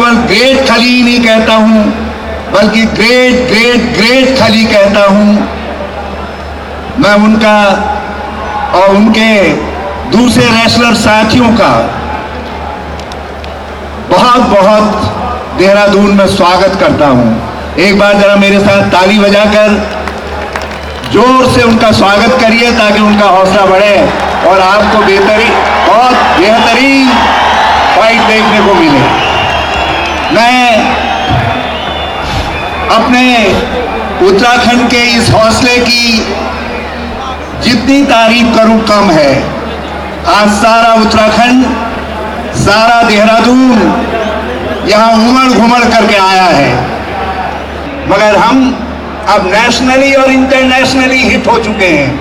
केवल ग्रेट खली ही नहीं कहता हूं, बल्कि ग्रेट ग्रेट ग्रेट खली कहता हूं। मैं उनका और उनके दूसरे रेसलर साथियों का बहुत बहुत देहरादून में स्वागत करता हूं। एक बार जरा मेरे साथ ताली बजाकर जोर से उनका स्वागत करिए ताकि उनका हौसला बढ़े और आपको बहुत बेहतरीन फाइट देखने को मिले। मैं अपने उत्तराखंड के इस हौसले की जितनी तारीफ करूं कम है। आज सारा उत्तराखंड, सारा देहरादून यहां उमड़ घुमड़ करके आया है, मगर हम अब नेशनली और इंटरनेशनली हिट हो चुके हैं।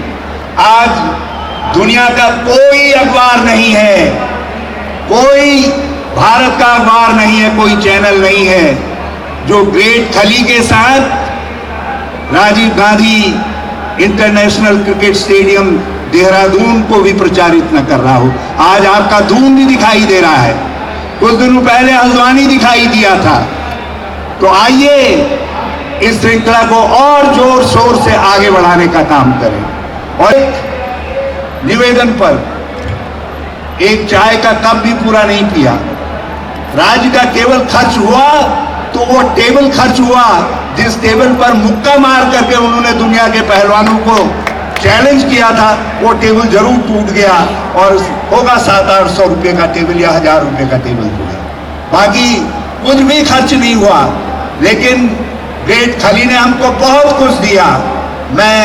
आज दुनिया का कोई अखबार नहीं है, कोई भारत का अखबार नहीं है, कोई चैनल नहीं है जो ग्रेट खली के साथ Rajiv Gandhi international cricket stadium Dehradun को भी प्रचारित न कर रहा हो। आज आपका दून भी दिखाई दे रहा है, कुछ दिनों पहले हल्द्वानी दिखाई दिया था। तो आइए इस श्रृंखला को और जोर शोर से आगे बढ़ाने का काम करें। और एक निवेदन पर, एक चाय का कप भी पूरा नहीं पिया। राज्य का केवल खर्च हुआ तो वो टेबल खर्च हुआ जिस टेबल पर मुक्का मार करके उन्होंने दुनिया के पहलवानों को चैलेंज किया था, वो टेबल जरूर टूट गया और होगा 700-800 रुपए का टेबल या 1000 रुपए का टेबल हुआ। बाकी कुछ भी खर्च नहीं हुआ, लेकिन ग्रेट खली ने हमको बहुत कुछ दिया। मैं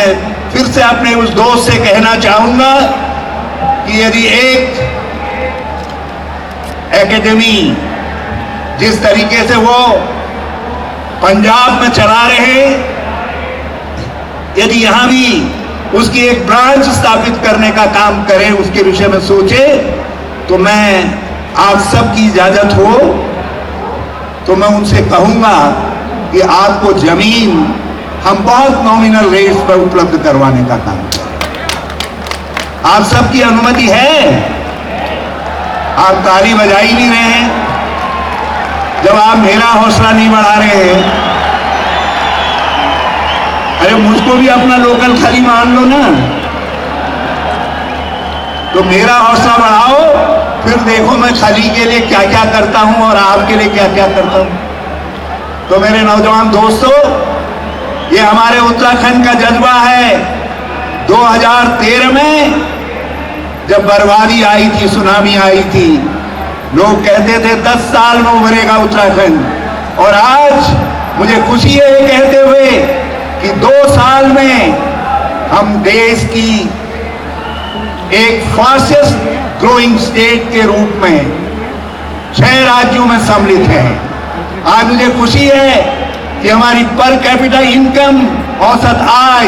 फिर से अपने उस दोस्त से कहना चाहूंगा कि यदि एक एकेडमी जिस तरीके से वो पंजाब में चला रहे, यदि यहां भी उसकी एक ब्रांच स्थापित करने का काम करें, उसके विषय में सोचे, तो मैं आप सबकी इजाजत हो तो मैं उनसे कहूंगा कि आपको जमीन हम बहुत नॉमिनल रेट्स पर उपलब्ध करवाने का काम करें। आप सबकी अनुमति है? आप ताली बजा ही नहीं रहे हैं जब आप मेरा हौसला नहीं बढ़ा रहे हैं। अरे मुझको भी अपना लोकल खली मान लो ना, तो मेरा हौसला बढ़ाओ, फिर देखो मैं खली के लिए क्या क्या करता हूं और आपके लिए क्या क्या करता हूं। तो मेरे नौजवान दोस्तों, ये हमारे उत्तराखंड का जज्बा है। 2013 में जब बर्बादी आई थी, सुनामी आई थी, लोग कहते थे 10 साल में उभरेगा उत्तराखंड, और आज मुझे खुशी है ये कहते हुए कि 2 साल में हम देश की एक फास्टेस्ट ग्रोइंग स्टेट के रूप में 6 राज्यों में सम्मिलित हैं। आज मुझे खुशी है कि हमारी पर कैपिटा इनकम, औसत आय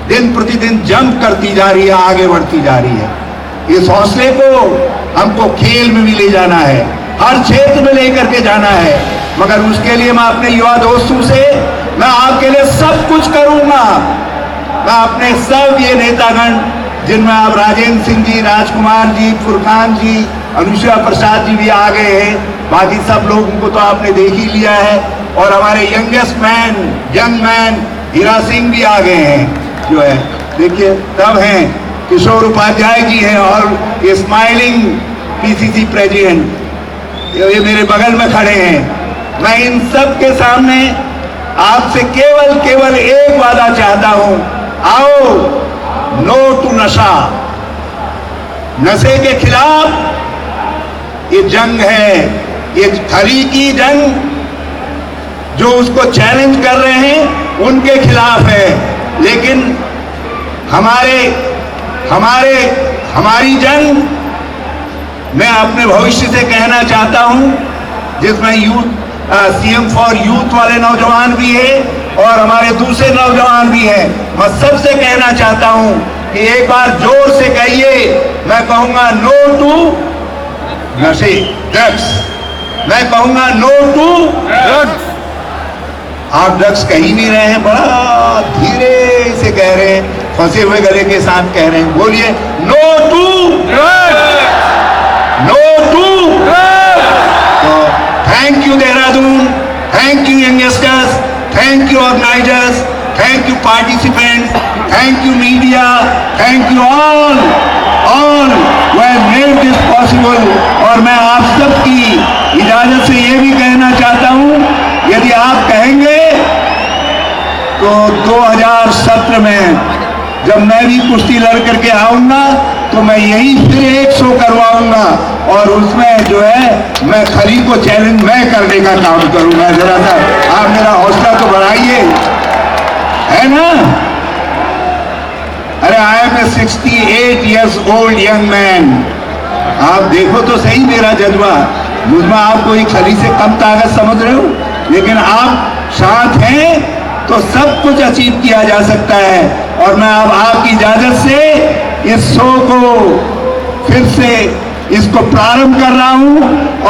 दिन प्रतिदिन जंप करती जा रही है, आगे बढ़ती जा रही है। इस हौसले को हमको खेल में भी ले जाना है, हर क्षेत्र में लेकर के जाना है, मगर उसके लिए मैं अपने युवा दोस्तों से, मैं आपके लिए सब कुछ करूंगा। मैं अपने सब ये नेतागण, जिनमें आप राजेंद्र सिंह जी, राजकुमार जी, फुरकान जी, अनुष्का प्रसाद जी भी आ गए हैं, बाकी सब लोगों को तो आपने देख ही लिया है, और हमारे यंग मैन हीरा सिंह भी आ गए हैं, जो है देखिए तब हैं, किशोर उपाध्याय जी हैं, और ये स्माइलिंग पीसीसी प्रेसिडेंट ये मेरे बगल में खड़े हैं। मैं इन सब के सामने आपसे केवल एक वादा चाहता हूं, आओ नो टू नशा। नशे के खिलाफ ये जंग है, ये खली की जंग, जो उसको चैलेंज कर रहे हैं उनके खिलाफ है। लेकिन हमारी जंग, मैं अपने भविष्य से कहना चाहता हूं, जिसमें सीएम फॉर यूथ वाले नौजवान भी हैं और हमारे दूसरे नौजवान भी हैं। मैं सबसे कहना चाहता हूं कि एक बार जोर से कहिए, मैं कहूंगा नो टू नशे, ड्रग्स। मैं कहूंगा नो टू ड्रग्स। आप ड्रग्स कह ही नहीं रहे हैं, बड़ा धीरे से कह रहे हैं, फंसे हुए गले के साथ कह रहे हैं। बोलिए no to drugs, no to drugs. तो thank thank you Dehradun, thank you youngsters, thank you organisers, thank you participants, thank you media, thank you all who have made this possible। और मैं आप सबकी इजाजत से ये भी कहना चाहता हूं, यदि आप कहेंगे तो 2017 में जब मैं भी कुश्ती लड़ करके आऊंगा तो मैं यही फिर एक शो करवाऊंगा और उसमें जो है मैं खली को चैलेंज मैं करने का काम करूंगा। जरा सा आप मेरा हौसला तो बढ़ाइए, है ना। अरे I am a 68 years old young man। आप देखो तो सही मेरा जज्बा, मुझमें आप कोई खली से कम ताकत समझ रहे हो, लेकिन आप साथ हैं तो सब कुछ अचीव किया जा सकता है। और मैं अब आपकी इजाजत से इस शो को फिर से इसको प्रारंभ कर रहा हूं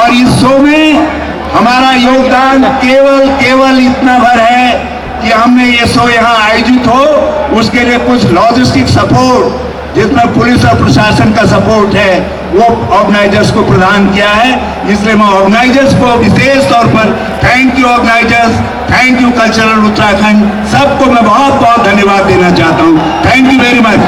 और इस शो में हमारा योगदान केवल इतना भर है कि हमने ये शो यहाँ आयोजित हो, उसके लिए कुछ लॉजिस्टिक सपोर्ट जिसमें पुलिस और प्रशासन का सपोर्ट है वो ऑर्गेनाइजर्स को प्रदान किया है। इसलिए मैं ऑर्गेनाइजर्स को विशेष तौर पर thank you organisers, thank you cultural Uttarakhand, सबको मैं बहुत बहुत धन्यवाद देना चाहता हूँ। Thank you very much.